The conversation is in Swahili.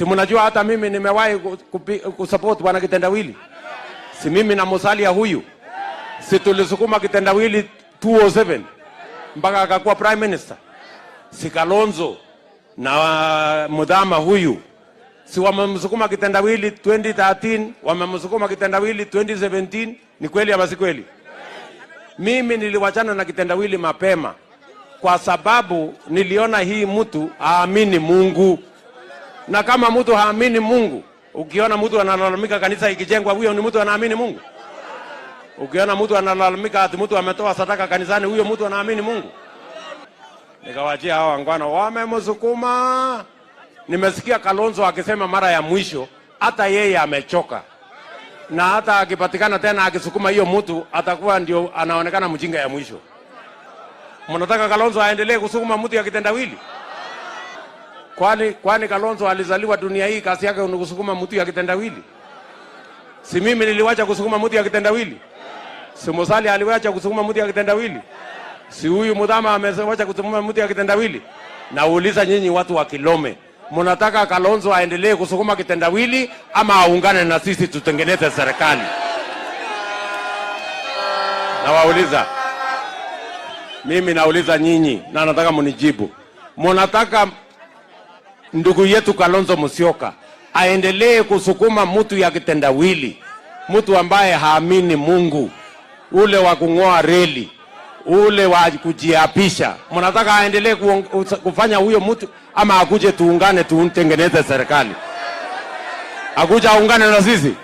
Si mnajua hata mimi nimewahi kusupport bwana kitendawili. Si mimi na Musalia huyu. Si tulisukuma kitendawili 2007 mpaka akakuwa prime minister. Si Kalonzo na Mudhama huyu. Si wamemsukuma kitendawili 2013, wamemsukuma kitendawili 2017, ni kweli ama si kweli? Mimi niliwachana na kitendawili mapema kwa sababu niliona hii mtu haamini Mungu. Na kama mtu haamini Mungu, ukiona mtu analalamika kanisa ikijengwa, huyo ni mtu anaamini Mungu? Ukiona mtu analalamika ati mtu ametoa sadaka kanisani, huyo mtu anaamini Mungu? Nikawachia hao wangwana wamemsukuma. Nimesikia Kalonzo akisema mara ya mwisho hata yeye amechoka. Na hata akipatikana tena akisukuma hiyo mtu atakuwa ndio anaonekana mjinga ya mwisho. Mnataka Kalonzo aendelee kusukuma mtu ya kitendawili? Kwani Kalonzo alizaliwa dunia hii kazi yake ni kusukuma mtu ya kitendawili? Si mimi niliwacha kusukuma mtu ya kitendawili? Si Musalia aliwacha kusukuma mtu ya kitendawili? Si huyu Mudhama amewacha kusukuma mtu ya kitendawili? Nauliza nyinyi watu wa Kilome, mnataka Kalonzo aendelee kusukuma kitendawili ama aungane na sisi tutengeneze serikali? Nawauliza. Mimi nauliza nyinyi na nataka mnijibu. Mnataka ndugu yetu Kalonzo Musyoka aendelee kusukuma mtu ya kitendawili, mtu ambaye haamini Mungu, ule wa kung'oa reli, ule wa kujiapisha? Mnataka aendelee kufanya huyo mtu ama akuje tuungane tutengeneze serikali? Akuja aungane na sisi?